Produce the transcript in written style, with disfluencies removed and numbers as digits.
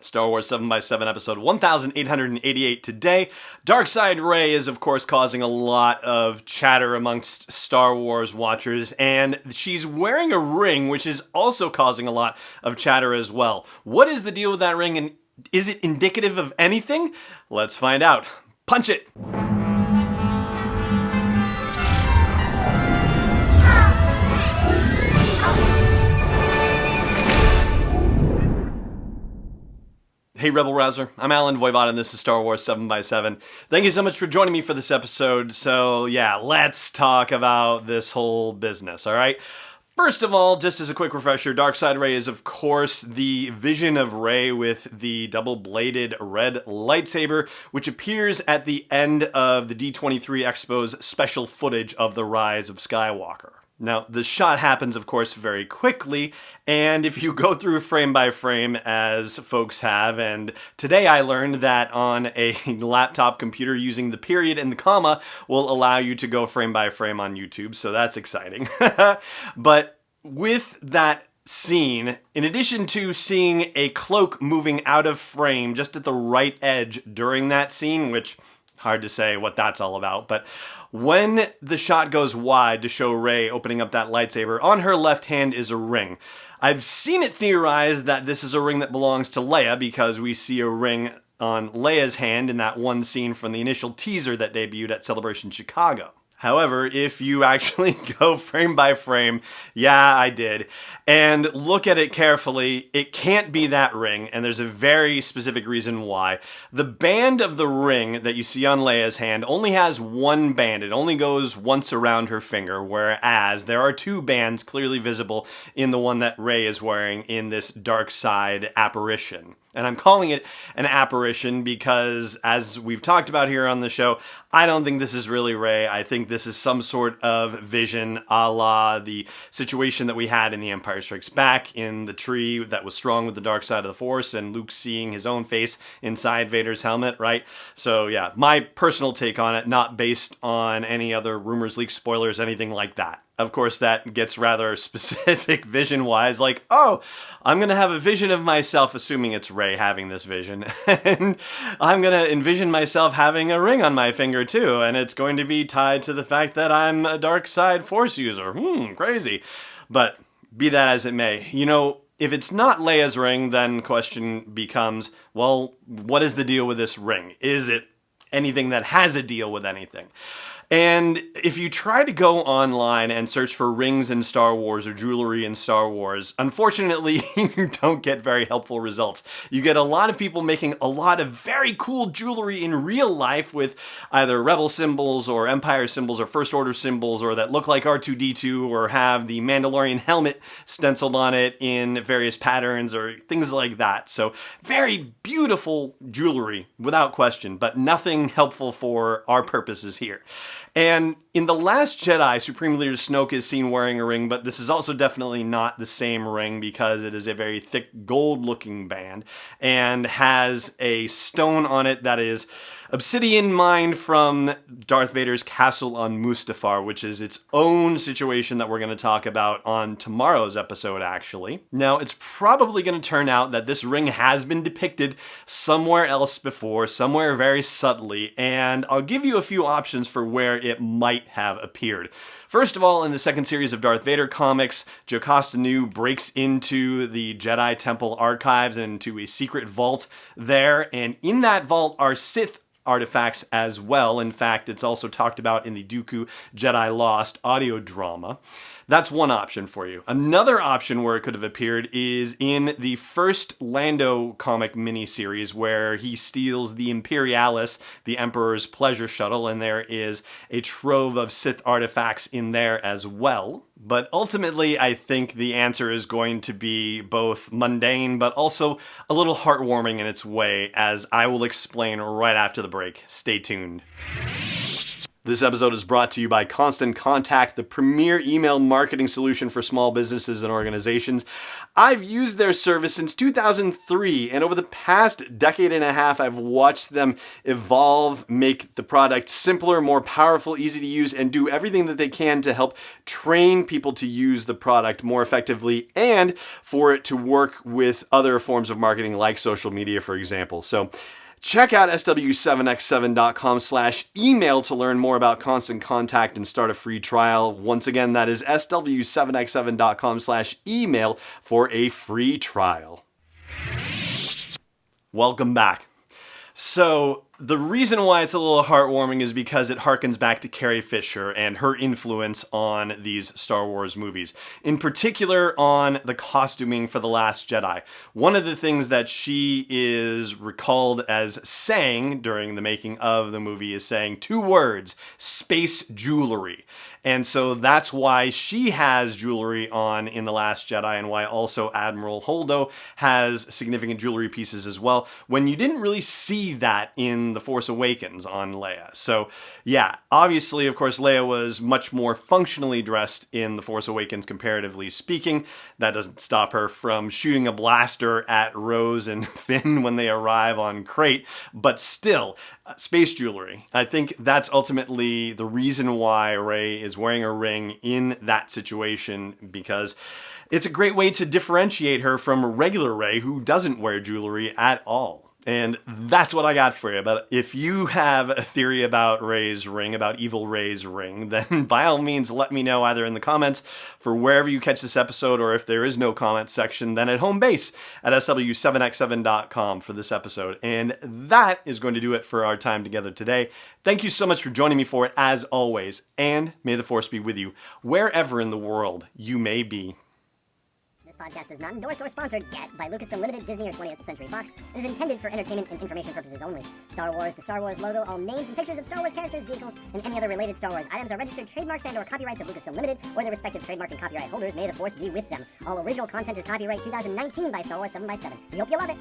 Star Wars 7x7 episode 1888 today. Darkside Rey is, of course, causing a lot of chatter amongst Star Wars watchers, and she's wearing a ring, which is also causing a lot of chatter as well. What is the deal with that ring, and is it indicative of anything? Let's find out. Punch it! Hey Rebel Rouser, I'm Alan Voivod and this is Star Wars 7x7. Thank you so much for joining me for this episode. So yeah, let's talk about this whole business, alright? First of all, just as a quick refresher, Darkside Rey is of course the vision of Rey with the double-bladed red lightsaber, which appears at the end of the D23 Expo's special footage of the Rise of Skywalker. Now, the shot happens, of course, very quickly, and if you go through frame by frame, as folks have, and today I learned that on a laptop computer using the period and the comma will allow you to go frame by frame on YouTube, so that's exciting. But with that scene, in addition to seeing a cloak moving out of frame just at the right edge during that scene, which hard to say what that's all about, but when the shot goes wide to show Rey opening up that lightsaber, on her left hand is a ring. I've seen it theorized that this is a ring that belongs to Leia because we see a ring on Leia's hand in that one scene from the initial teaser that debuted at Celebration Chicago. However, if you actually go frame by frame, yeah, I did, and look at it carefully, it can't be that ring, and there's a very specific reason why. The band of the ring that you see on Leia's hand only has one band. It only goes once around her finger, whereas there are two bands clearly visible in the one that Rey is wearing in this dark side apparition. And I'm calling it an apparition because, as we've talked about here on the show, I don't think this is really Rey. I think this is some sort of vision a la the situation that we had in The Empire Strikes Back in the tree that was strong with the dark side of the Force and Luke seeing his own face inside Vader's helmet, right? So yeah, my personal take on it, not based on any other rumors, leaks, spoilers, anything like that. Of course, that gets rather specific vision-wise, like, oh, I'm going to have a vision of myself, assuming it's Rey having this vision, and I'm going to envision myself having a ring on my finger, too, and it's going to be tied to the fact that I'm a dark side Force user. Crazy. But be that as it may, you know, if it's not Leia's ring, then the question becomes, well, what is the deal with this ring? Is it anything that has a deal with anything? And if you try to go online and search for rings in Star Wars or jewelry in Star Wars, unfortunately, you don't get very helpful results. You get a lot of people making a lot of very cool jewelry in real life with either Rebel symbols or Empire symbols or First Order symbols or that look like R2-D2 or have the Mandalorian helmet stenciled on it in various patterns or things like that. So very beautiful jewelry, without question, but nothing helpful for our purposes here. And in The Last Jedi, Supreme Leader Snoke is seen wearing a ring, but this is also definitely not the same ring because it is a very thick gold-looking band and has a stone on it that is obsidian mined from Darth Vader's castle on Mustafar, which is its own situation that we're going to talk about on tomorrow's episode, actually. Now, it's probably going to turn out that this ring has been depicted somewhere else before, somewhere very subtly, and I'll give you a few options for where it might have appeared. First of all, in the second series of Darth Vader comics, Jocasta Nu breaks into the Jedi Temple archives and into a secret vault there, and in that vault are Sith artifacts as well. In fact, it's also talked about in the Dooku Jedi Lost audio drama. That's one option for you. Another option where it could have appeared is in the first Lando comic miniseries where he steals the Imperialis, the Emperor's pleasure shuttle, and there is a trove of Sith artifacts in there as well. But ultimately, I think the answer is going to be both mundane, but also a little heartwarming in its way, as I will explain right after the break. Stay tuned. This episode is brought to you by Constant Contact, the premier email marketing solution for small businesses and organizations. I've used their service since 2003, and over the past decade and a half, I've watched them evolve, make the product simpler, more powerful, easy to use, and do everything that they can to help train people to use the product more effectively and for it to work with other forms of marketing like social media, for example. So check out sw7x7.com/email to learn more about Constant Contact and start a free trial. Once again, that is sw7x7.com/email for a free trial. Welcome back. So the reason why it's a little heartwarming is because it harkens back to Carrie Fisher and her influence on these Star Wars movies. In particular, on the costuming for The Last Jedi. One of the things that she is recalled as saying during the making of the movie is saying two words: space jewelry. And so that's why she has jewelry on in The Last Jedi, and why also Admiral Holdo has significant jewelry pieces as well, when you didn't really see that in The Force Awakens on Leia. So yeah, obviously, of course, Leia was much more functionally dressed in The Force Awakens, comparatively speaking. That doesn't stop her from shooting a blaster at Rose and Finn when they arrive on Crate, but still, space jewelry. I think that's ultimately the reason why Rey is wearing a ring in that situation, because it's a great way to differentiate her from regular Rey, who doesn't wear jewelry at all. And that's what I got for you. But if you have a theory about Rey's ring, about Evil Rey's ring, then by all means let me know either in the comments for wherever you catch this episode, or if there is no comment section, then at home base at sw7x7.com for this episode. And that is going to do it for our time together today. Thank you so much for joining me for it, as always, and may the Force be with you wherever in the world you may be. This podcast is not endorsed or sponsored yet by Lucasfilm Limited, Disney, or 20th Century Fox. It is intended for entertainment and information purposes only. Star Wars, the Star Wars logo, all names and pictures of Star Wars characters, vehicles, and any other related Star Wars items are registered trademarks and/or copyrights of Lucasfilm Limited or their respective trademark and copyright holders. May the Force be with them. All original content is copyright 2019 by Star Wars 7x7. We hope you love it.